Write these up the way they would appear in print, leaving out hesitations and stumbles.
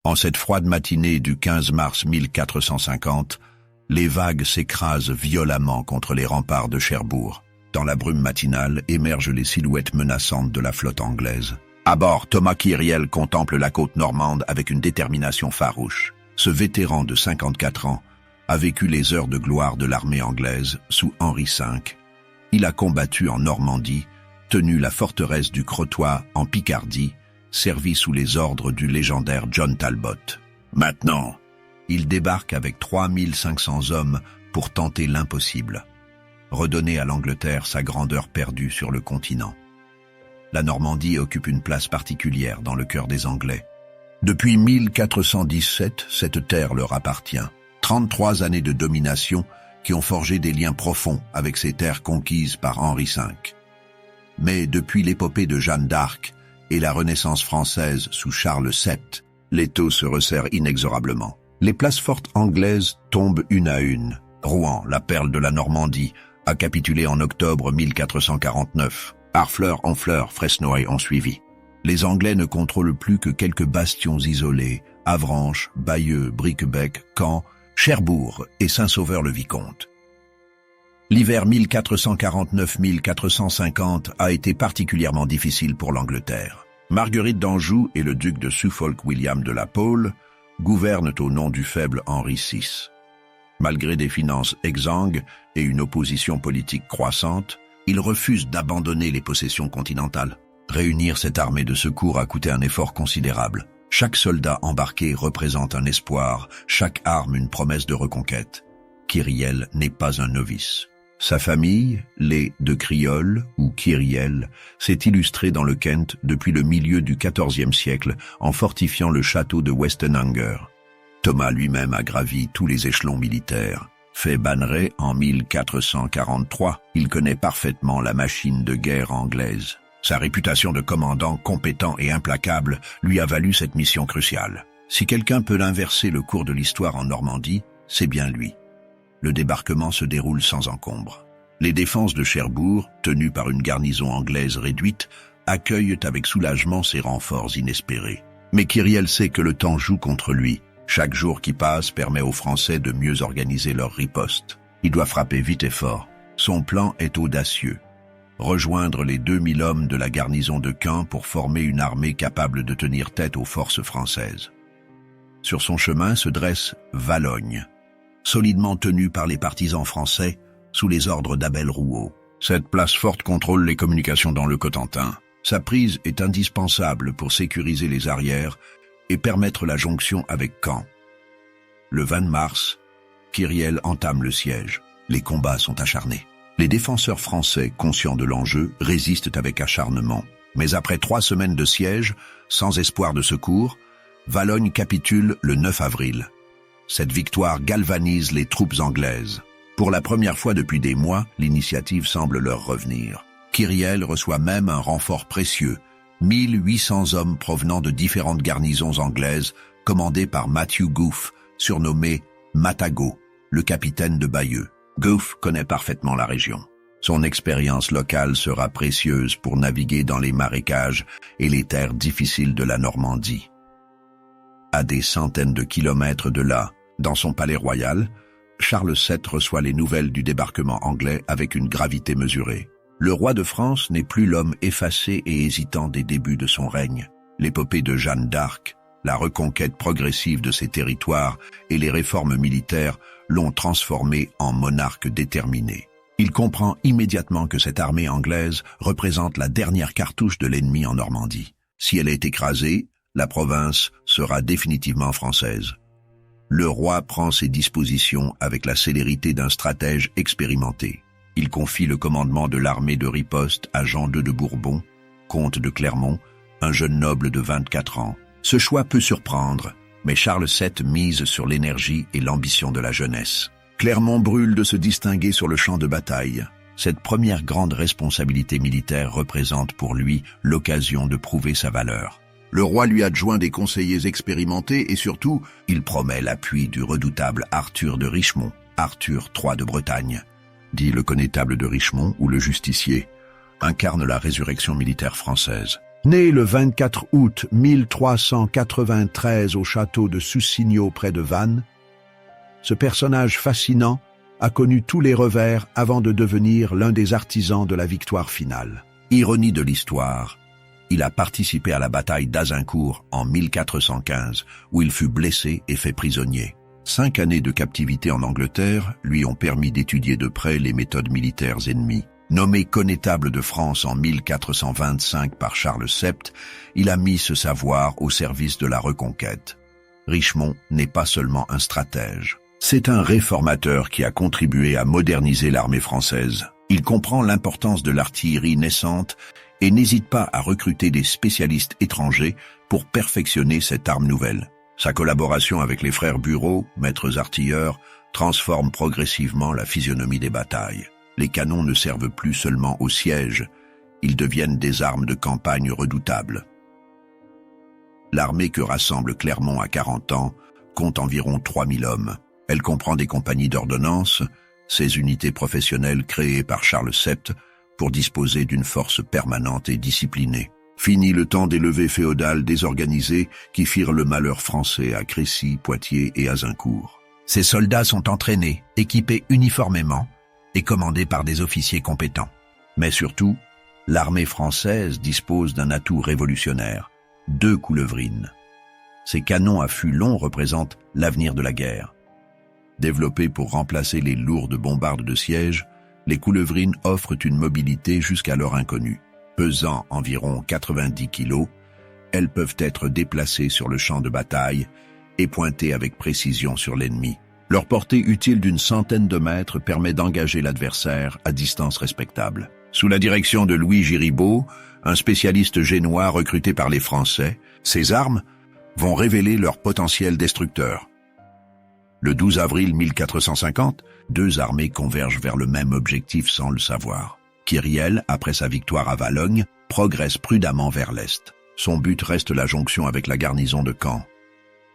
En cette froide matinée du 15 mars 1450, les vagues s'écrasent violemment contre les remparts de Cherbourg. Dans la brume matinale émergent les silhouettes menaçantes de la flotte anglaise. À bord, Thomas Kyriel contemple la côte normande avec une détermination farouche. Ce vétéran de 54 ans a vécu les heures de gloire de l'armée anglaise sous Henri V. Il a combattu en Normandie, tenu la forteresse du Crotoy en Picardie, servi sous les ordres du légendaire John Talbot. Maintenant, il débarque avec 3500 hommes pour tenter l'impossible, redonner à l'Angleterre sa grandeur perdue sur le continent. La Normandie occupe une place particulière dans le cœur des Anglais. Depuis 1417, cette terre leur appartient. 33 années de domination qui ont forgé des liens profonds avec ces terres conquises par Henri V. Mais depuis l'épopée de Jeanne d'Arc et la Renaissance française sous Charles VII, l'étau se resserre inexorablement. Les places fortes anglaises tombent une à une. Rouen, la perle de la Normandie, a capitulé en octobre 1449. Harfleur, Honfleur, Fresnoy ont suivi. Les Anglais ne contrôlent plus que quelques bastions isolés, Avranches, Bayeux, Briquebec, Caen, Cherbourg et Saint-Sauveur-le-Vicomte. L'hiver 1449-1450 a été particulièrement difficile pour l'Angleterre. Marguerite d'Anjou et le duc de Suffolk William de la Pole gouvernent au nom du faible Henri VI. Malgré des finances exsangues et une opposition politique croissante, ils refusent d'abandonner les possessions continentales. Réunir cette armée de secours a coûté un effort considérable. Chaque soldat embarqué représente un espoir, chaque arme une promesse de reconquête. Kyriel n'est pas un novice. Sa famille, les de Criol ou Kyriel, s'est illustrée dans le Kent depuis le milieu du XIVe siècle en fortifiant le château de Westenhanger. Thomas lui-même a gravi tous les échelons militaires. Fait banneret en 1443, il connaît parfaitement la machine de guerre anglaise. Sa réputation de commandant compétent et implacable lui a valu cette mission cruciale. Si quelqu'un peut inverser le cours de l'histoire en Normandie, c'est bien lui. Le débarquement se déroule sans encombre. Les défenses de Cherbourg, tenues par une garnison anglaise réduite, accueillent avec soulagement ces renforts inespérés. Mais Kyriel sait que le temps joue contre lui. Chaque jour qui passe permet aux Français de mieux organiser leur riposte. Il doit frapper vite et fort. Son plan est audacieux. Rejoindre les 2000 hommes de la garnison de Caen pour former une armée capable de tenir tête aux forces françaises. Sur son chemin se dresse Valognes, solidement tenue par les partisans français sous les ordres d'Abel Rouault. Cette place forte contrôle les communications dans le Cotentin. Sa prise est indispensable pour sécuriser les arrières et permettre la jonction avec Caen. Le 20 mars, Kyriel entame le siège. Les combats sont acharnés. Les défenseurs français, conscients de l'enjeu, résistent avec acharnement. Mais après 3 semaines de siège, sans espoir de secours, Valognes capitule le 9 avril. Cette victoire galvanise les troupes anglaises. Pour la première fois depuis des mois, l'initiative semble leur revenir. Kyriel reçoit même un renfort précieux, 1800 hommes provenant de différentes garnisons anglaises, commandés par Matthew Gough, surnommé Matagot, le capitaine de Bayeux. Gough connaît parfaitement la région. Son expérience locale sera précieuse pour naviguer dans les marécages et les terres difficiles de la Normandie. À des centaines de kilomètres de là, dans son palais royal, Charles VII reçoit les nouvelles du débarquement anglais avec une gravité mesurée. Le roi de France n'est plus l'homme effacé et hésitant des débuts de son règne. L'épopée de Jeanne d'Arc, la reconquête progressive de ses territoires et les réformes militaires l'ont transformé en monarque déterminé. Il comprend immédiatement que cette armée anglaise représente la dernière cartouche de l'ennemi en Normandie. Si elle est écrasée, la province sera définitivement française. Le roi prend ses dispositions avec la célérité d'un stratège expérimenté. Il confie le commandement de l'armée de riposte à Jean II de Bourbon, comte de Clermont, un jeune noble de 24 ans. Ce choix peut surprendre, mais Charles VII mise sur l'énergie et l'ambition de la jeunesse. Clermont brûle de se distinguer sur le champ de bataille. Cette première grande responsabilité militaire représente pour lui l'occasion de prouver sa valeur. Le roi lui adjoint des conseillers expérimentés et surtout, il promet l'appui du redoutable Arthur de Richemont, Arthur III de Bretagne. Dit le connétable de Richemont ou le justicier, incarne la résurrection militaire française. Né le 24 août 1393 au château de Sussigno près de Vannes, ce personnage fascinant a connu tous les revers avant de devenir l'un des artisans de la victoire finale. Ironie de l'histoire, il a participé à la bataille d'Azincourt en 1415, où il fut blessé et fait prisonnier. 5 années de captivité en Angleterre lui ont permis d'étudier de près les méthodes militaires ennemies. Nommé connétable de France en 1425 par Charles VII, il a mis ce savoir au service de la reconquête. Richemont n'est pas seulement un stratège. C'est un réformateur qui a contribué à moderniser l'armée française. Il comprend l'importance de l'artillerie naissante et n'hésite pas à recruter des spécialistes étrangers pour perfectionner cette arme nouvelle. Sa collaboration avec les frères Bureau, maîtres artilleurs, transforme progressivement la physionomie des batailles. Les canons ne servent plus seulement au siège, ils deviennent des armes de campagne redoutables. L'armée que rassemble Clermont à 40 ans compte environ 3000 hommes. Elle comprend des compagnies d'ordonnance, ces unités professionnelles créées par Charles VII pour disposer d'une force permanente et disciplinée. Fini le temps des levées féodales désorganisées qui firent le malheur français à Crécy, Poitiers et Azincourt. Ces soldats sont entraînés, équipés uniformément et commandés par des officiers compétents. Mais surtout, l'armée française dispose d'un atout révolutionnaire, 2 coulevrines. Ces canons à fût long représentent l'avenir de la guerre. Développées pour remplacer les lourdes bombardes de siège, les coulevrines offrent une mobilité jusqu'alors inconnue. Pesant environ 90 kg, elles peuvent être déplacées sur le champ de bataille et pointées avec précision sur l'ennemi. Leur portée utile d'une centaine de mètres permet d'engager l'adversaire à distance respectable. Sous la direction de Louis Giribaud, un spécialiste génois recruté par les Français, ces armes vont révéler leur potentiel destructeur. Le 12 avril 1450, 2 armées convergent vers le même objectif sans le savoir. Kyriel, après sa victoire à Valognes, progresse prudemment vers l'est. Son but reste la jonction avec la garnison de Caen.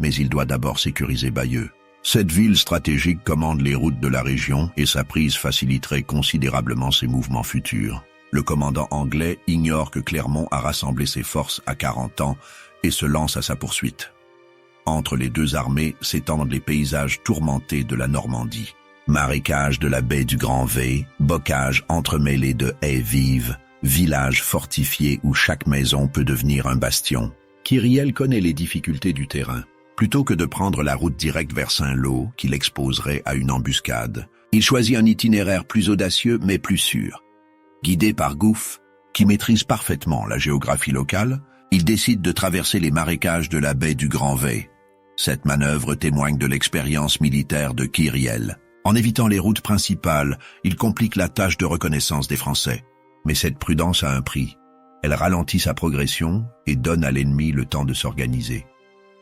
Mais il doit d'abord sécuriser Bayeux. Cette ville stratégique commande les routes de la région et sa prise faciliterait considérablement ses mouvements futurs. Le commandant anglais ignore que Clermont a rassemblé ses forces à 40 ans et se lance à sa poursuite. Entre les 2 armées s'étendent les paysages tourmentés de la Normandie. Marécages de la baie du Grand V, bocages entremêlés de haies vives, villages fortifiés où chaque maison peut devenir un bastion. Kyriel connaît les difficultés du terrain. Plutôt que de prendre la route directe vers Saint-Lô, qui l'exposerait à une embuscade, il choisit un itinéraire plus audacieux mais plus sûr. Guidé par Gouff, qui maîtrise parfaitement la géographie locale, il décide de traverser les marécages de la baie du Grand V. Cette manœuvre témoigne de l'expérience militaire de Kyriel. En évitant les routes principales, il complique la tâche de reconnaissance des Français. Mais cette prudence a un prix. Elle ralentit sa progression et donne à l'ennemi le temps de s'organiser.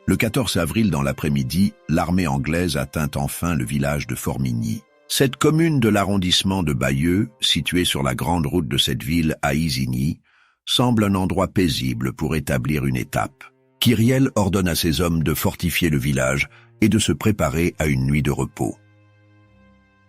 Le 14 avril dans l'après-midi, l'armée anglaise atteint enfin le village de Formigny. Cette commune de l'arrondissement de Bayeux, située sur la grande route de cette ville à Isigny, semble un endroit paisible pour établir une étape. Kyriel ordonne à ses hommes de fortifier le village et de se préparer à une nuit de repos.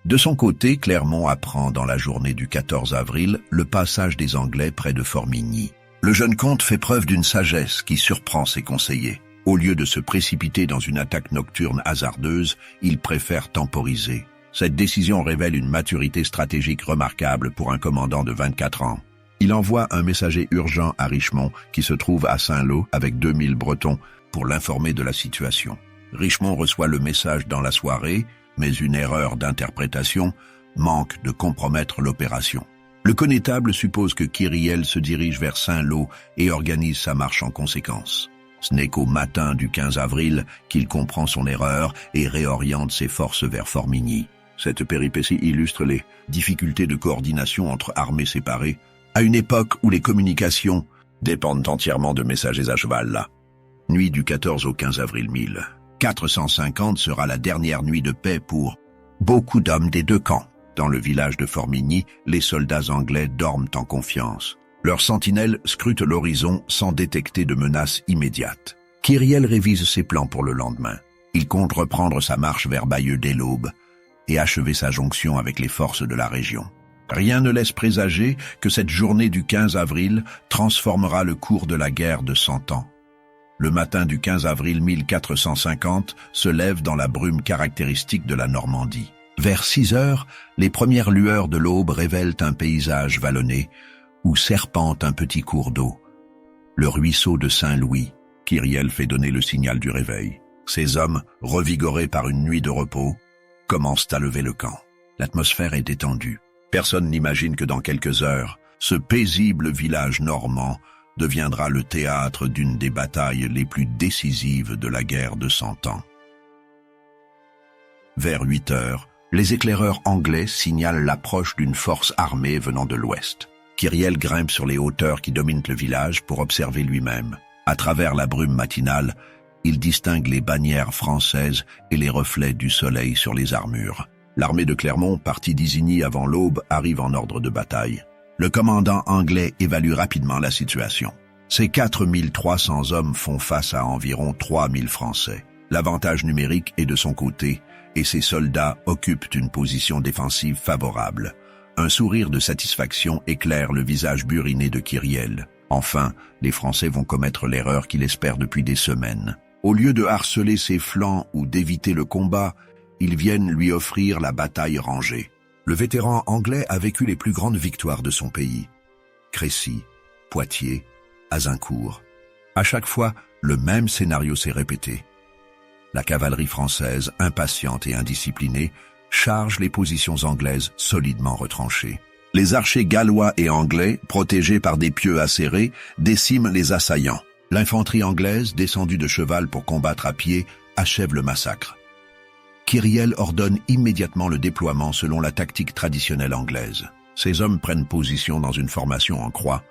De son côté, Clermont apprend dans la journée du 14 avril le passage des Anglais près de Formigny. Le jeune comte fait preuve d'une sagesse qui surprend ses conseillers. Au lieu de se précipiter dans une attaque nocturne hasardeuse, il préfère temporiser. Cette décision révèle une maturité stratégique remarquable pour un commandant de 24 ans. Il envoie un messager urgent à Richemont, qui se trouve à Saint-Lô avec 2000 Bretons, pour l'informer de la situation. Richemont reçoit le message dans la soirée, mais une erreur d'interprétation manque de compromettre l'opération. Le connétable suppose que Kyriel se dirige vers Saint-Lô et organise sa marche en conséquence. Ce n'est qu'au matin du 15 avril qu'il comprend son erreur et réoriente ses forces vers Formigny. Cette péripétie illustre les difficultés de coordination entre armées séparées, à une époque où les communications dépendent entièrement de messagers à cheval. Nuit du 14 au 15 avril 1450 sera la dernière nuit de paix pour beaucoup d'hommes des 2 camps. Dans le village de Formigny, les soldats anglais dorment en confiance. Leurs sentinelles scrutent l'horizon sans détecter de menace immédiate. Kyriel révise ses plans pour le lendemain. Il compte reprendre sa marche vers Bayeux dès l'aube et achever sa jonction avec les forces de la région. Rien ne laisse présager que cette journée du 15 avril transformera le cours de la guerre de 100 ans. Le matin du 15 avril 1450 se lève dans la brume caractéristique de la Normandie. Vers 6 heures, les premières lueurs de l'aube révèlent un paysage vallonné où serpente un petit cours d'eau. Le ruisseau de Saint-Louis. Kyriel fait donner le signal du réveil. Ces hommes, revigorés par une nuit de repos, commencent à lever le camp. L'atmosphère est détendue. Personne n'imagine que dans quelques heures, ce paisible village normand deviendra le théâtre d'une des batailles les plus décisives de la guerre de 100 ans. Vers 8 heures, les éclaireurs anglais signalent l'approche d'une force armée venant de l'ouest. Kyriel grimpe sur les hauteurs qui dominent le village pour observer lui-même. À travers la brume matinale, il distingue les bannières françaises et les reflets du soleil sur les armures. L'armée de Clermont, partie d'Isigny avant l'aube, arrive en ordre de bataille. Le commandant anglais évalue rapidement la situation. Ces 4300 hommes font face à environ 3000 Français. L'avantage numérique est de son côté, et ses soldats occupent une position défensive favorable. Un sourire de satisfaction éclaire le visage buriné de Kyriel. Enfin, les Français vont commettre l'erreur qu'il espère depuis des semaines. Au lieu de harceler ses flancs ou d'éviter le combat, ils viennent lui offrir la bataille rangée. Le vétéran anglais a vécu les plus grandes victoires de son pays. Crécy, Poitiers, Azincourt. À chaque fois, le même scénario s'est répété. La cavalerie française, impatiente et indisciplinée, charge les positions anglaises solidement retranchées. Les archers gallois et anglais, protégés par des pieux acérés, déciment les assaillants. L'infanterie anglaise, descendue de cheval pour combattre à pied, achève le massacre. Kyriel ordonne immédiatement le déploiement selon la tactique traditionnelle anglaise. Ces hommes prennent position dans une formation en croix,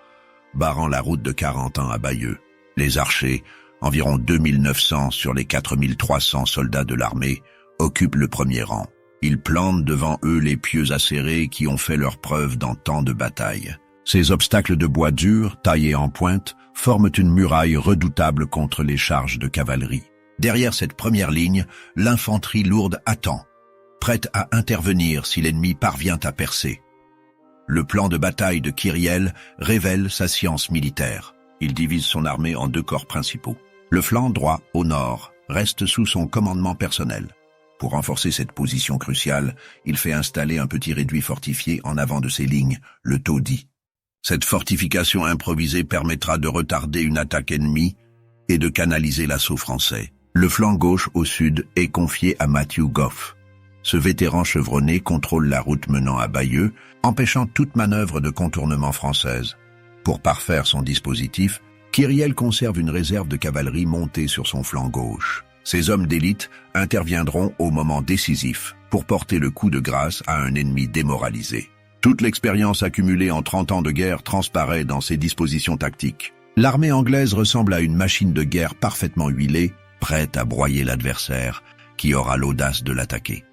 barrant la route de Carentan à Bayeux. Les archers, environ 2900 sur les 4300 soldats de l'armée, occupent le premier rang. Ils plantent devant eux les pieux acérés qui ont fait leur preuve dans tant de batailles. Ces obstacles de bois dur, taillés en pointe, forment une muraille redoutable contre les charges de cavalerie. Derrière cette première ligne, l'infanterie lourde attend, prête à intervenir si l'ennemi parvient à percer. Le plan de bataille de Kyriel révèle sa science militaire. Il divise son armée en 2 corps principaux. Le flanc droit, au nord, reste sous son commandement personnel. Pour renforcer cette position cruciale, il fait installer un petit réduit fortifié en avant de ses lignes, le taudis. Cette fortification improvisée permettra de retarder une attaque ennemie et de canaliser l'assaut français. Le flanc gauche au sud est confié à Matthew Goff. Ce vétéran chevronné contrôle la route menant à Bayeux, empêchant toute manœuvre de contournement française. Pour parfaire son dispositif, Kyriel conserve une réserve de cavalerie montée sur son flanc gauche. Ces hommes d'élite interviendront au moment décisif pour porter le coup de grâce à un ennemi démoralisé. Toute l'expérience accumulée en 30 ans de guerre transparaît dans ces dispositions tactiques. L'armée anglaise ressemble à une machine de guerre parfaitement huilée, prête à broyer l'adversaire, qui aura l'audace de l'attaquer.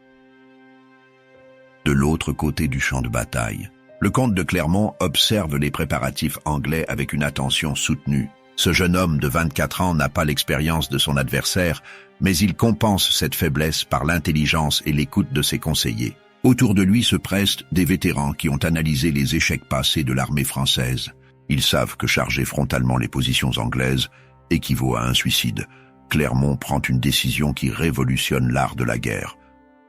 De l'autre côté du champ de bataille, le comte de Clermont observe les préparatifs anglais avec une attention soutenue. Ce jeune homme de 24 ans n'a pas l'expérience de son adversaire, mais il compense cette faiblesse par l'intelligence et l'écoute de ses conseillers. Autour de lui se pressent des vétérans qui ont analysé les échecs passés de l'armée française. Ils savent que charger frontalement les positions anglaises équivaut à un suicide. Clermont prend une décision qui révolutionne l'art de la guerre.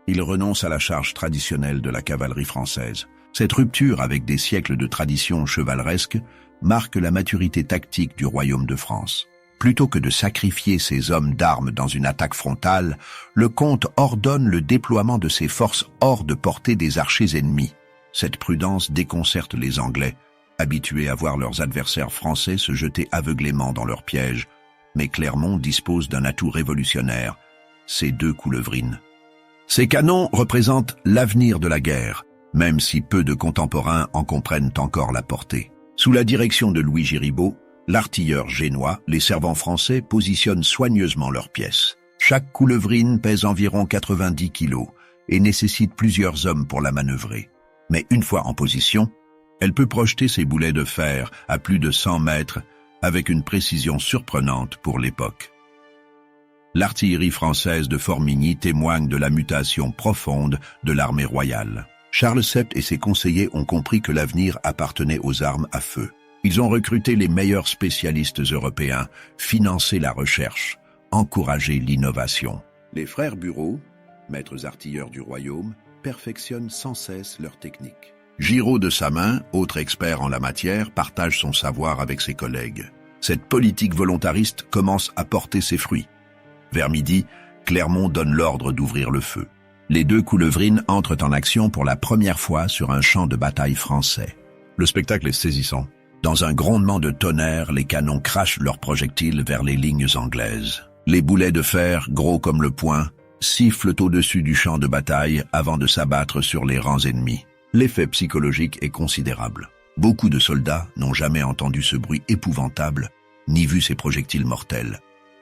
Il renonce à la charge traditionnelle de la cavalerie française. Cette rupture avec des siècles de tradition chevaleresque marque la maturité tactique du royaume de France. Plutôt que de sacrifier ses hommes d'armes dans une attaque frontale, le comte ordonne le déploiement de ses forces hors de portée des archers ennemis. Cette prudence déconcerte les Anglais, habitués à voir leurs adversaires français se jeter aveuglément dans leurs pièges. Mais Clermont dispose d'un atout révolutionnaire, ses 2 coulevrines. Ces canons représentent l'avenir de la guerre, même si peu de contemporains en comprennent encore la portée. Sous la direction de Louis Giribaud, l'artilleur génois, les servants français positionnent soigneusement leurs pièces. Chaque coulevrine pèse environ 90 kilos et nécessite plusieurs hommes pour la manœuvrer. Mais une fois en position, elle peut projeter ses boulets de fer à plus de 100 mètres avec une précision surprenante pour l'époque. L'artillerie française de Formigny témoigne de la mutation profonde de l'armée royale. Charles VII et ses conseillers ont compris que l'avenir appartenait aux armes à feu. Ils ont recruté les meilleurs spécialistes européens, financé la recherche, encouragé l'innovation. Les frères Bureau, maîtres artilleurs du royaume, perfectionnent sans cesse leur technique. Giraud de sa main, autre expert en la matière, partage son savoir avec ses collègues. Cette politique volontariste commence à porter ses fruits. Vers midi, Clermont donne l'ordre d'ouvrir le feu. Les deux Coulevrines entrent en action pour la première fois sur un champ de bataille français. Le spectacle est saisissant. Dans un grondement de tonnerre, les canons crachent leurs projectiles vers les lignes anglaises. Les boulets de fer, gros comme le poing, sifflent au-dessus du champ de bataille avant de s'abattre sur les rangs ennemis. L'effet psychologique est considérable. Beaucoup de soldats n'ont jamais entendu ce bruit épouvantable, ni vu ces projectiles mortels.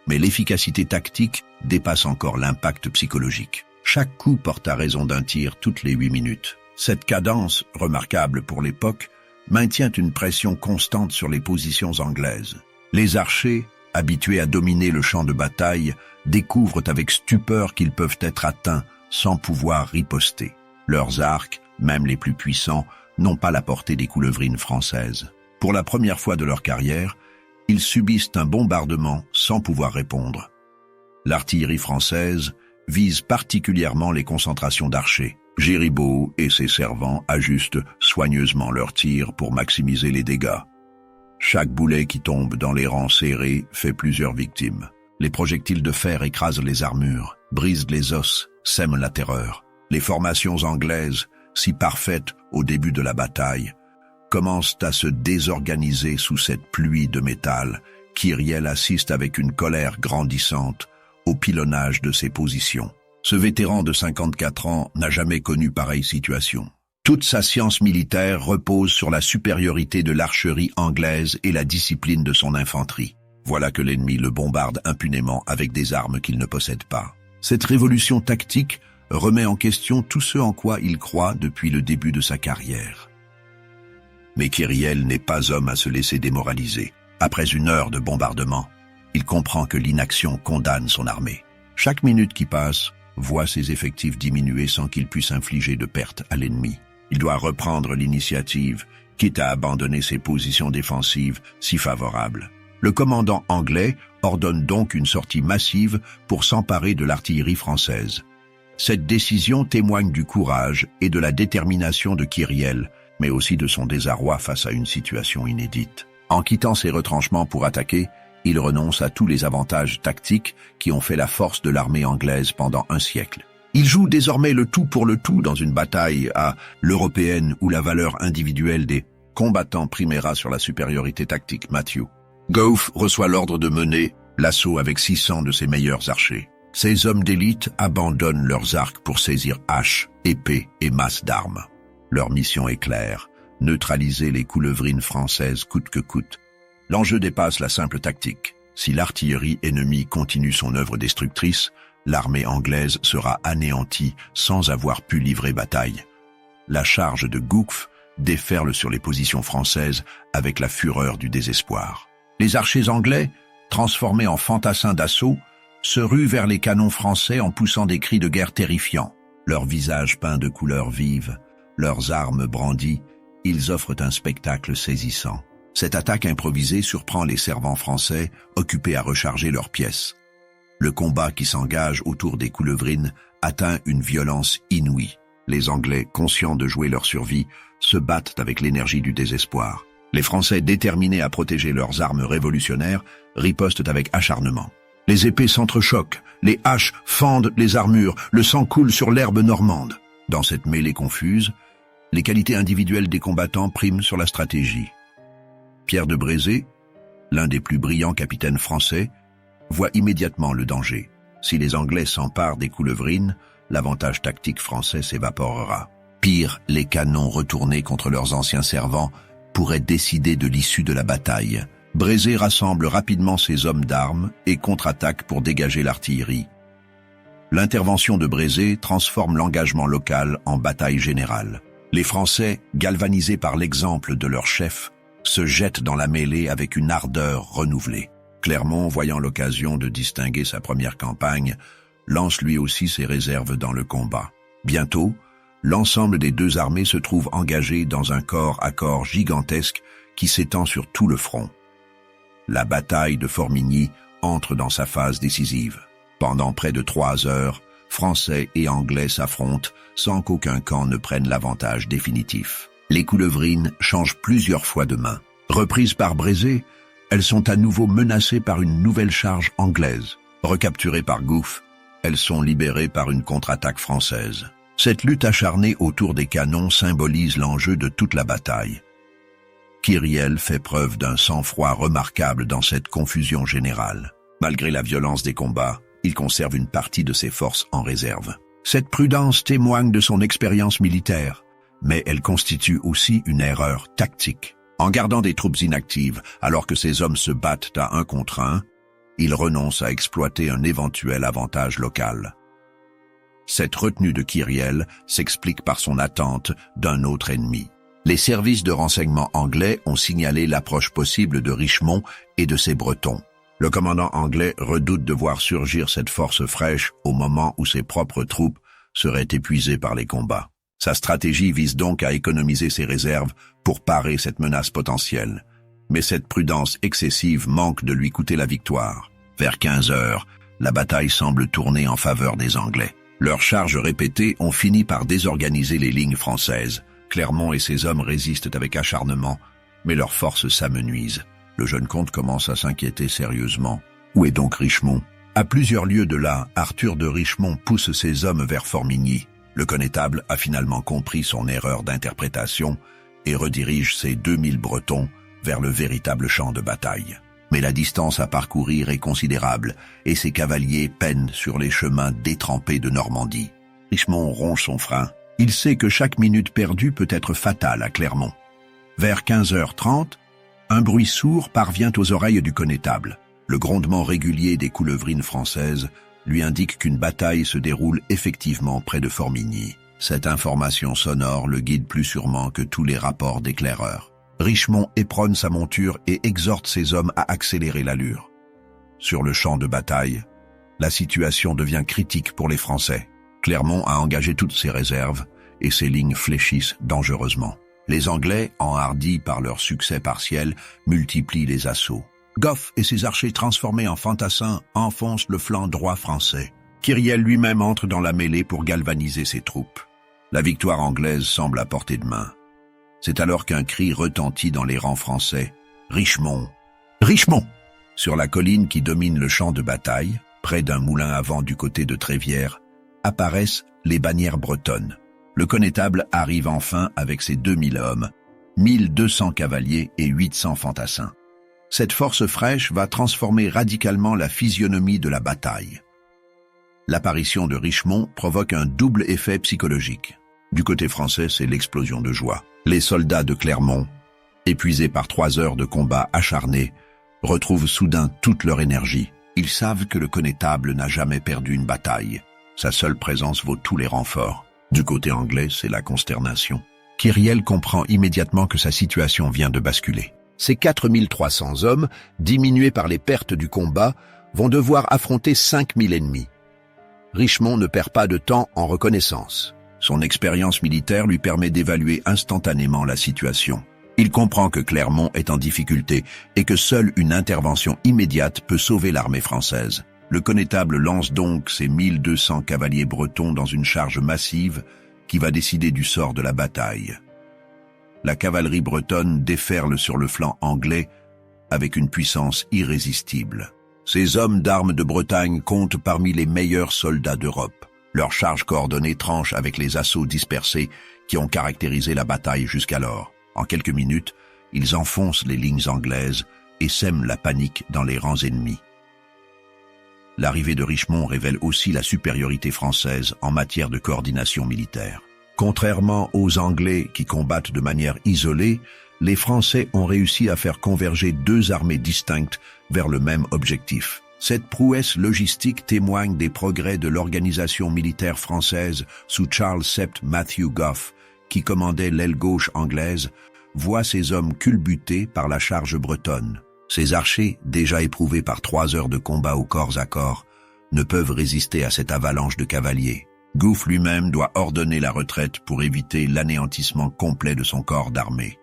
Mais l'efficacité tactique dépasse encore l'impact psychologique. Chaque coup porte à raison d'un tir toutes les 8 minutes. Cette cadence, remarquable pour l'époque, maintient une pression constante sur les positions anglaises. Les archers, habitués à dominer le champ de bataille, découvrent avec stupeur qu'ils peuvent être atteints sans pouvoir riposter. Leurs arcs, même les plus puissants, n'ont pas la portée des Coulevrines françaises. Pour la première fois de leur carrière, ils subissent un bombardement sans pouvoir répondre. L'artillerie française vise particulièrement les concentrations d'archers. Géribaud et ses servants ajustent soigneusement leurs tirs pour maximiser les dégâts. Chaque boulet qui tombe dans les rangs serrés fait plusieurs victimes. Les projectiles de fer écrasent les armures, brisent les os, sèment la terreur. Les formations anglaises, si parfaites au début de la bataille, commencent à se désorganiser sous cette pluie de métal. Kyriel assiste avec une colère grandissante au pilonnage de ses positions. Ce vétéran de 54 ans n'a jamais connu pareille situation. Toute sa science militaire repose sur la supériorité de l'archerie anglaise et la discipline de son infanterie. Voilà que l'ennemi le bombarde impunément avec des armes qu'il ne possède pas. Cette révolution tactique remet en question tout ce en quoi il croit depuis le début de sa carrière. Mais Kyriel n'est pas homme à se laisser démoraliser. Après une heure de bombardement, il comprend que l'inaction condamne son armée. Chaque minute qui passe voit ses effectifs diminuer sans qu'il puisse infliger de pertes à l'ennemi. Il doit reprendre l'initiative, quitte à abandonner ses positions défensives si favorables. Le commandant anglais ordonne donc une sortie massive pour s'emparer de l'artillerie française. Cette décision témoigne du courage et de la détermination de Kyriel, mais aussi de son désarroi face à une situation inédite. En quittant ses retranchements pour attaquer, il renonce à tous les avantages tactiques qui ont fait la force de l'armée anglaise pendant un siècle. Il joue désormais le tout pour le tout dans une bataille à l'européenne où la valeur individuelle des combattants primera sur la supériorité tactique. Matthew Goffe reçoit l'ordre de mener l'assaut avec 600 de ses meilleurs archers. Ces hommes d'élite abandonnent leurs arcs pour saisir haches, épées et masses d'armes. Leur mission est claire, neutraliser les Coulevrines françaises coûte que coûte. L'enjeu dépasse la simple tactique. Si l'artillerie ennemie continue son œuvre destructrice, l'armée anglaise sera anéantie sans avoir pu livrer bataille. La charge de Goffe déferle sur les positions françaises avec la fureur du désespoir. Les archers anglais, transformés en fantassins d'assaut, se ruent vers les canons français en poussant des cris de guerre terrifiants. Leurs visages peints de couleurs vives, leurs armes brandies, ils offrent un spectacle saisissant. Cette attaque improvisée surprend les servants français occupés à recharger leurs pièces. Le combat qui s'engage autour des Coulevrines atteint une violence inouïe. Les Anglais, conscients de jouer leur survie, se battent avec l'énergie du désespoir. Les Français, déterminés à protéger leurs armes révolutionnaires, ripostent avec acharnement. Les épées s'entrechoquent, les haches fendent les armures, le sang coule sur l'herbe normande. Dans cette mêlée confuse, les qualités individuelles des combattants priment sur la stratégie. Pierre de Brézé, l'un des plus brillants capitaines français, voit immédiatement le danger. Si les Anglais s'emparent des Coulevrines, l'avantage tactique français s'évaporera. Pire, les canons retournés contre leurs anciens servants pourraient décider de l'issue de la bataille. Brézé rassemble rapidement ses hommes d'armes et contre-attaque pour dégager l'artillerie. L'intervention de Brézé transforme l'engagement local en bataille générale. Les Français, galvanisés par l'exemple de leur chef, se jettent dans la mêlée avec une ardeur renouvelée. Clermont, voyant l'occasion de distinguer sa première campagne, lance lui aussi ses réserves dans le combat. Bientôt, L'ensemble des deux armées se trouve engagé dans un corps à corps gigantesque qui s'étend sur tout le front. La bataille de Formigny entre dans sa phase décisive. Pendant près de 3 heures, Français et Anglais s'affrontent sans qu'aucun camp ne prenne l'avantage définitif. Les Coulevrines changent plusieurs fois de main. Reprises par Brézé, elles sont à nouveau menacées par une nouvelle charge anglaise. Recapturées par Gouffes, elles sont libérées par une contre-attaque française. Cette lutte acharnée autour des canons symbolise l'enjeu de toute la bataille. Kyriel fait preuve d'un sang-froid remarquable dans cette confusion générale. Malgré la violence des combats, il conserve une partie de ses forces en réserve. Cette prudence témoigne de son expérience militaire, mais elle constitue aussi une erreur tactique. En gardant des troupes inactives alors que ses hommes se battent à 1 contre 1, il renonce à exploiter un éventuel avantage local. Cette retenue de Kyriel s'explique par son attente d'un autre ennemi. Les services de renseignement anglais ont signalé l'approche possible de Richemont et de ses Bretons. Le commandant anglais redoute de voir surgir cette force fraîche au moment où ses propres troupes seraient épuisées par les combats. Sa stratégie vise donc à économiser ses réserves pour parer cette menace potentielle. Mais cette prudence excessive manque de lui coûter la victoire. Vers 15 heures, la bataille semble tourner en faveur des Anglais. Leurs charges répétées ont fini par désorganiser les lignes françaises. Clermont et ses hommes résistent avec acharnement, mais leurs forces s'amenuisent. Le jeune comte commence à s'inquiéter sérieusement. Où est donc Richemont? À plusieurs lieues de là, Arthur de Richemont pousse ses hommes vers Formigny. Le connétable a finalement compris son erreur d'interprétation et redirige ses 2000 Bretons vers le véritable champ de bataille. Mais la distance à parcourir est considérable et ses cavaliers peinent sur les chemins détrempés de Normandie. Richemont ronge son frein. Il sait que chaque minute perdue peut être fatale à Clermont. Vers 15h30, un bruit sourd parvient aux oreilles du connétable. Le grondement régulier des coulevrines françaises lui indique qu'une bataille se déroule effectivement près de Formigny. Cette information sonore le guide plus sûrement que tous les rapports d'éclaireurs. Richemont éperonne sa monture et exhorte ses hommes à accélérer l'allure. Sur le champ de bataille, la situation devient critique pour les Français. Clermont a engagé toutes ses réserves et ses lignes fléchissent dangereusement. Les Anglais, enhardis par leur succès partiel, multiplient les assauts. Goff et ses archers transformés en fantassins enfoncent le flanc droit français. Kyriel lui-même entre dans la mêlée pour galvaniser ses troupes. La victoire anglaise semble à portée de main. C'est alors qu'un cri retentit dans les rangs français. « Richemont! Richemont !» Sur la colline qui domine le champ de bataille, près d'un moulin à vent du côté de Trévière, apparaissent les bannières bretonnes. Le connétable arrive enfin avec ses 2000 hommes, 1200 cavaliers et 800 fantassins. Cette force fraîche va transformer radicalement la physionomie de la bataille. L'apparition de Richemont provoque un double effet psychologique. Du côté français, c'est l'explosion de joie. Les soldats de Clermont, épuisés par 3 heures de combat acharnés, retrouvent soudain toute leur énergie. Ils savent que le connétable n'a jamais perdu une bataille. Sa seule présence vaut tous les renforts. Du côté anglais, c'est la consternation. Kyriel comprend immédiatement que sa situation vient de basculer. Ses 4300 hommes, diminués par les pertes du combat, vont devoir affronter 5000 ennemis. Richemont ne perd pas de temps en reconnaissance. Son expérience militaire lui permet d'évaluer instantanément la situation. Il comprend que Clermont est en difficulté et que seule une intervention immédiate peut sauver l'armée française. Le connétable lance donc ses 1200 cavaliers bretons dans une charge massive qui va décider du sort de la bataille. La cavalerie bretonne déferle sur le flanc anglais avec une puissance irrésistible. Ces hommes d'armes de Bretagne comptent parmi les meilleurs soldats d'Europe. Leurs charges coordonnées tranchent avec les assauts dispersés qui ont caractérisé la bataille jusqu'alors. En quelques minutes, ils enfoncent les lignes anglaises et sèment la panique dans les rangs ennemis. L'arrivée de Richemont révèle aussi la supériorité française en matière de coordination militaire. Contrairement aux Anglais qui combattent de manière isolée, les Français ont réussi à faire converger 2 armées distinctes vers le même objectif. Cette prouesse logistique témoigne des progrès de l'organisation militaire française sous Charles VII Matthew Goff, qui commandait l'aile gauche anglaise, voit ses hommes culbutés par la charge bretonne. Ces archers, déjà éprouvés par 3 heures de combat au corps à corps, ne peuvent résister à cette avalanche de cavaliers. Gough lui-même doit ordonner la retraite pour éviter l'anéantissement complet de son corps d'armée.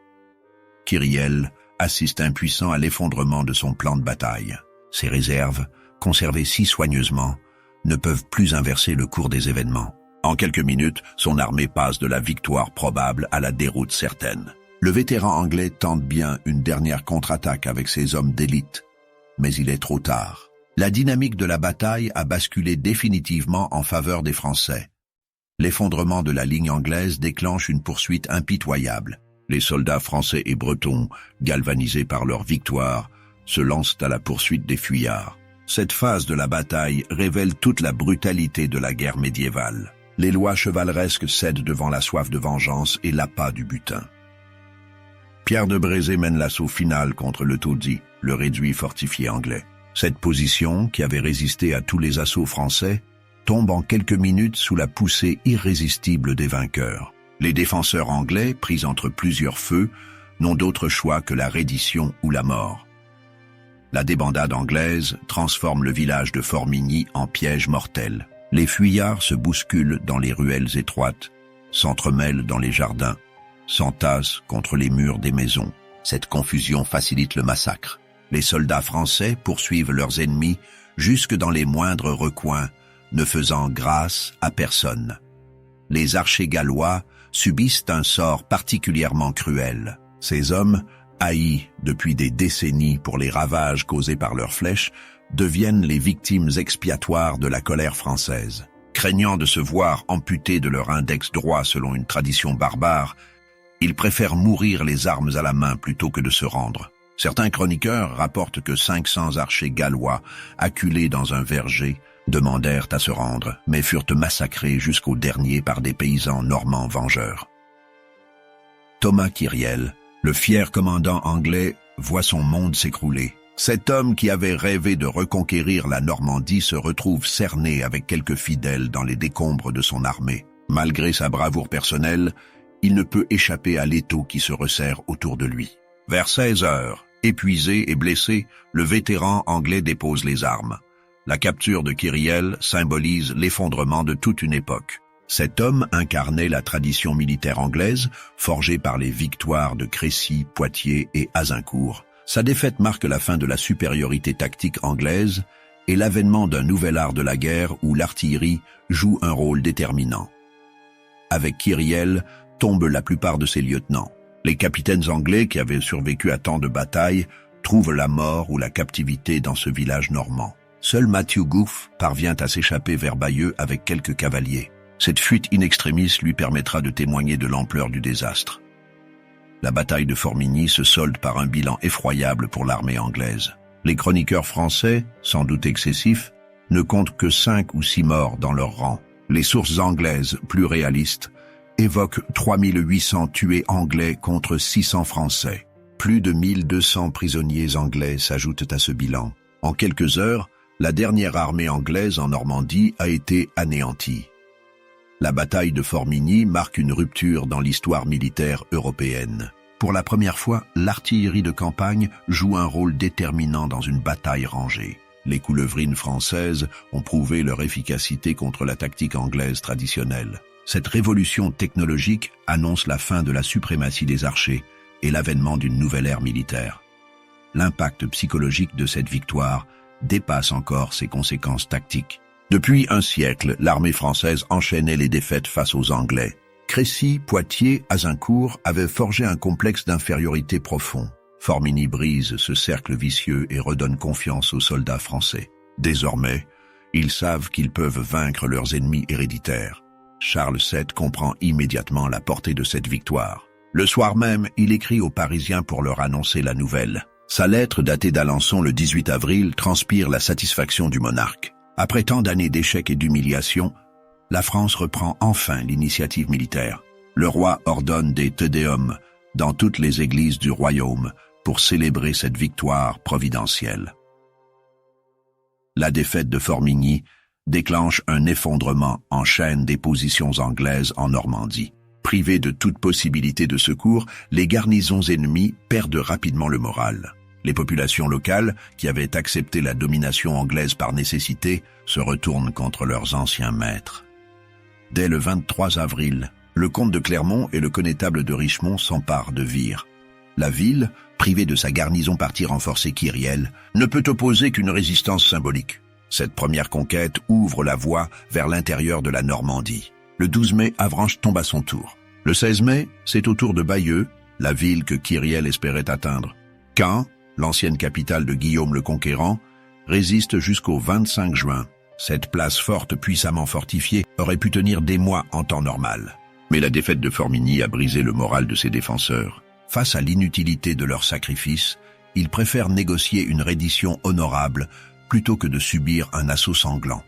Kyriel assiste impuissant à l'effondrement de son plan de bataille. Ses réserves, conservées si soigneusement, ne peuvent plus inverser le cours des événements. En quelques minutes, son armée passe de la victoire probable à la déroute certaine. Le vétéran anglais tente bien une dernière contre-attaque avec ses hommes d'élite, mais il est trop tard. La dynamique de la bataille a basculé définitivement en faveur des Français. L'effondrement de la ligne anglaise déclenche une poursuite impitoyable. Les soldats français et bretons, galvanisés par leur victoire, se lancent à la poursuite des fuyards. Cette phase de la bataille révèle toute la brutalité de la guerre médiévale. Les lois chevaleresques cèdent devant la soif de vengeance et l'appât du butin. Pierre de Brézé mène l'assaut final contre le taudis, le réduit fortifié anglais. Cette position, qui avait résisté à tous les assauts français, tombe en quelques minutes sous la poussée irrésistible des vainqueurs. Les défenseurs anglais, pris entre plusieurs feux, n'ont d'autre choix que la reddition ou la mort. La débandade anglaise transforme le village de Formigny en piège mortel. Les fuyards se bousculent dans les ruelles étroites, s'entremêlent dans les jardins, s'entassent contre les murs des maisons. Cette confusion facilite le massacre. Les soldats français poursuivent leurs ennemis jusque dans les moindres recoins, ne faisant grâce à personne. Les archers gallois subissent un sort particulièrement cruel. Ces hommes, haïs depuis des décennies pour les ravages causés par leurs flèches, deviennent les victimes expiatoires de la colère française. Craignant de se voir amputés de leur index droit selon une tradition barbare, ils préfèrent mourir les armes à la main plutôt que de se rendre. Certains chroniqueurs rapportent que 500 archers gallois, acculés dans un verger, demandèrent à se rendre, mais furent massacrés jusqu'au dernier par des paysans normands vengeurs. Thomas Kyriel, le fier commandant anglais, voit son monde s'écrouler. Cet homme qui avait rêvé de reconquérir la Normandie se retrouve cerné avec quelques fidèles dans les décombres de son armée. Malgré sa bravoure personnelle, il ne peut échapper à l'étau qui se resserre autour de lui. Vers 16 heures, épuisé et blessé, le vétéran anglais dépose les armes. La capture de Kyriel symbolise l'effondrement de toute une époque. Cet homme incarnait la tradition militaire anglaise, forgée par les victoires de Crécy, Poitiers et Azincourt. Sa défaite marque la fin de la supériorité tactique anglaise et l'avènement d'un nouvel art de la guerre où l'artillerie joue un rôle déterminant. Avec Kyriel tombent la plupart de ses lieutenants. Les capitaines anglais qui avaient survécu à tant de batailles trouvent la mort ou la captivité dans ce village normand. Seul Matthew Gough parvient à s'échapper vers Bayeux avec quelques cavaliers. Cette fuite in extremis lui permettra de témoigner de l'ampleur du désastre. La bataille de Formigny se solde par un bilan effroyable pour l'armée anglaise. Les chroniqueurs français, sans doute excessifs, ne comptent que 5 ou 6 morts dans leur rang. Les sources anglaises, plus réalistes, évoquent 3800 tués anglais contre 600 français. Plus de 1200 prisonniers anglais s'ajoutent à ce bilan. En quelques heures, la dernière armée anglaise en Normandie a été anéantie. La bataille de Formigny marque une rupture dans l'histoire militaire européenne. Pour la première fois, l'artillerie de campagne joue un rôle déterminant dans une bataille rangée. Les coulevrines françaises ont prouvé leur efficacité contre la tactique anglaise traditionnelle. Cette révolution technologique annonce la fin de la suprématie des archers et l'avènement d'une nouvelle ère militaire. L'impact psychologique de cette victoire dépasse encore ses conséquences tactiques. Depuis un siècle, l'armée française enchaînait les défaites face aux Anglais. Crécy, Poitiers, Azincourt avaient forgé un complexe d'infériorité profond. Formigny brise ce cercle vicieux et redonne confiance aux soldats français. Désormais, ils savent qu'ils peuvent vaincre leurs ennemis héréditaires. Charles VII comprend immédiatement la portée de cette victoire. Le soir même, il écrit aux Parisiens pour leur annoncer la nouvelle. Sa lettre, datée d'Alençon le 18 avril, transpire la satisfaction du monarque. Après tant d'années d'échecs et d'humiliations, la France reprend enfin l'initiative militaire. Le roi ordonne des Te Deum dans toutes les églises du royaume pour célébrer cette victoire providentielle. La défaite de Formigny déclenche un effondrement en chaîne des positions anglaises en Normandie. Privées de toute possibilité de secours, les garnisons ennemies perdent rapidement le moral. Les populations locales, qui avaient accepté la domination anglaise par nécessité, se retournent contre leurs anciens maîtres. Dès le 23 avril, le comte de Clermont et le connétable de Richemont s'emparent de Vire. La ville, privée de sa garnison partie renforcée Kyriel, ne peut opposer qu'une résistance symbolique. Cette première conquête ouvre la voie vers l'intérieur de la Normandie. Le 12 mai, Avranches tombe à son tour. Le 16 mai, c'est au tour de Bayeux, la ville que Kyriel espérait atteindre. Caen, l'ancienne capitale de Guillaume le Conquérant, résiste jusqu'au 25 juin. Cette place forte puissamment fortifiée aurait pu tenir des mois en temps normal. Mais la défaite de Formigny a brisé le moral de ses défenseurs. Face à l'inutilité de leur sacrifice, ils préfèrent négocier une reddition honorable plutôt que de subir un assaut sanglant.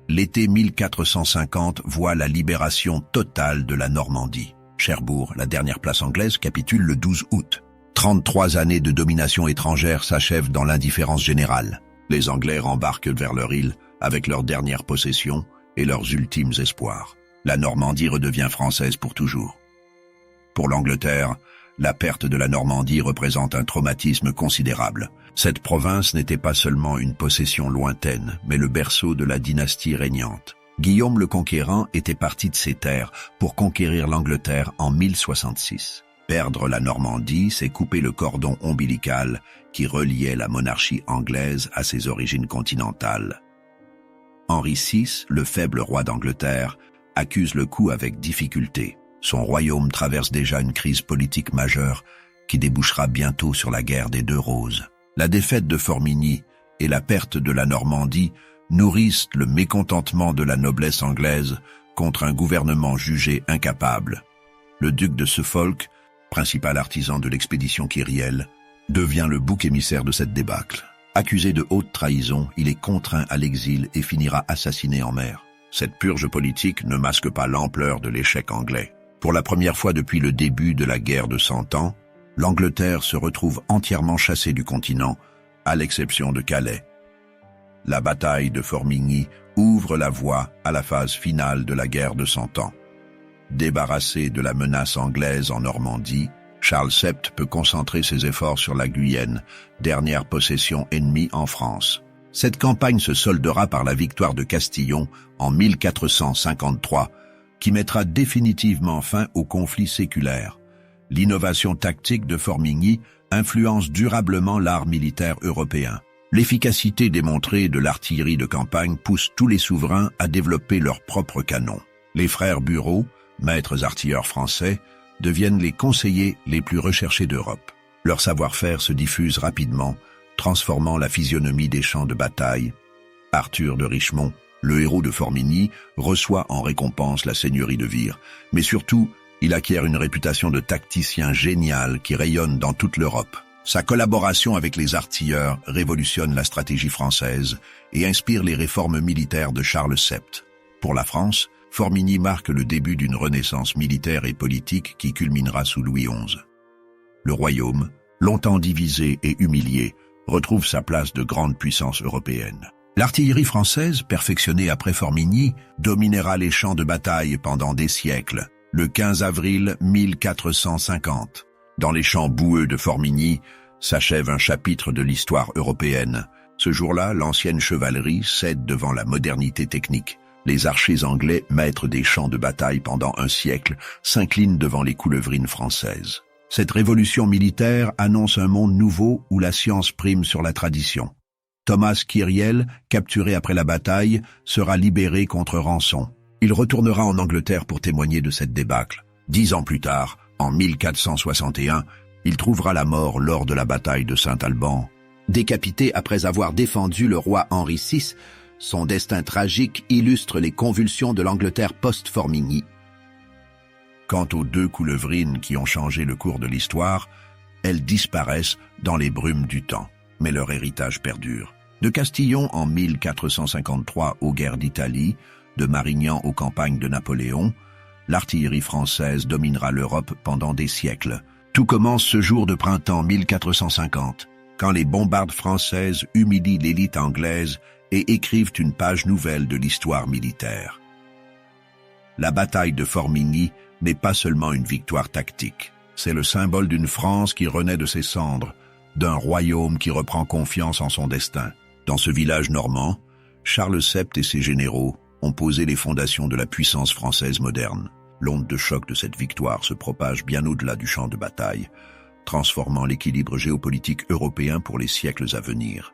L'été 1450 voit la libération totale de la Normandie. Cherbourg, la dernière place anglaise, capitule le 12 août. 33 années de domination étrangère s'achèvent dans l'indifférence générale. Les Anglais rembarquent vers leur île avec leurs dernières possessions et leurs ultimes espoirs. La Normandie redevient française pour toujours. Pour l'Angleterre, la perte de la Normandie représente un traumatisme considérable. Cette province n'était pas seulement une possession lointaine, mais le berceau de la dynastie régnante. Guillaume le Conquérant était parti de ses terres pour conquérir l'Angleterre en 1066. Perdre la Normandie, c'est couper le cordon ombilical qui reliait la monarchie anglaise à ses origines continentales. Henri VI, le faible roi d'Angleterre, accuse le coup avec difficulté. Son royaume traverse déjà une crise politique majeure qui débouchera bientôt sur la guerre des Deux Roses. La défaite de Formigny et la perte de la Normandie nourrissent le mécontentement de la noblesse anglaise contre un gouvernement jugé incapable. Le duc de Suffolk, principal artisan de l'expédition Kyriel, devient le bouc émissaire de cette débâcle. Accusé de haute trahison, il est contraint à l'exil et finira assassiné en mer. Cette purge politique ne masque pas l'ampleur de l'échec anglais. Pour la première fois depuis le début de la guerre de 100 ans, l'Angleterre se retrouve entièrement chassée du continent, à l'exception de Calais. La bataille de Formigny ouvre la voie à la phase finale de la guerre de 100 ans. Débarrassé de la menace anglaise en Normandie, Charles VII peut concentrer ses efforts sur la Guyenne, dernière possession ennemie en France. Cette campagne se soldera par la victoire de Castillon en 1453, qui mettra définitivement fin au conflit séculaire. L'innovation tactique de Formigny influence durablement l'art militaire européen. L'efficacité démontrée de l'artillerie de campagne pousse tous les souverains à développer leurs propres canons. Les frères Bureau, maîtres artilleurs français, deviennent les conseillers les plus recherchés d'Europe. Leur savoir-faire se diffuse rapidement, transformant la physionomie des champs de bataille. Arthur de Richemont, le héros de Formigny, reçoit en récompense la seigneurie de Vire, mais surtout, il acquiert une réputation de tacticien génial qui rayonne dans toute l'Europe. Sa collaboration avec les artilleurs révolutionne la stratégie française et inspire les réformes militaires de Charles VII. Pour la France, Formigny marque le début d'une renaissance militaire et politique qui culminera sous Louis XI. Le royaume, longtemps divisé et humilié, retrouve sa place de grande puissance européenne. L'artillerie française, perfectionnée après Formigny, dominera les champs de bataille pendant des siècles. Le 15 avril 1450, dans les champs boueux de Formigny, s'achève un chapitre de l'histoire européenne. Ce jour-là, l'ancienne chevalerie cède devant la modernité technique. Les archers anglais, maîtres des champs de bataille pendant un siècle, s'inclinent devant les coulevrines françaises. Cette révolution militaire annonce un monde nouveau où la science prime sur la tradition. Thomas Kyriel, capturé après la bataille, sera libéré contre rançon. Il retournera en Angleterre pour témoigner de cette débâcle. 10 ans plus tard, en 1461, il trouvera la mort lors de la bataille de Saint-Alban. Décapité après avoir défendu le roi Henri VI, son destin tragique illustre les convulsions de l'Angleterre post-Formigny. Quant aux deux coulevrines qui ont changé le cours de l'histoire, elles disparaissent dans les brumes du temps, mais leur héritage perdure. De Castillon en 1453 aux guerres d'Italie, de Marignan aux campagnes de Napoléon, l'artillerie française dominera l'Europe pendant des siècles. Tout commence ce jour de printemps 1450, quand les bombardes françaises humilient l'élite anglaise et écrivent une page nouvelle de l'histoire militaire. La bataille de Formigny n'est pas seulement une victoire tactique, c'est le symbole d'une France qui renaît de ses cendres, d'un royaume qui reprend confiance en son destin. Dans ce village normand, Charles VII et ses généraux, ont posé les fondations de la puissance française moderne. L'onde de choc de cette victoire se propage bien au-delà du champ de bataille, transformant l'équilibre géopolitique européen pour les siècles à venir.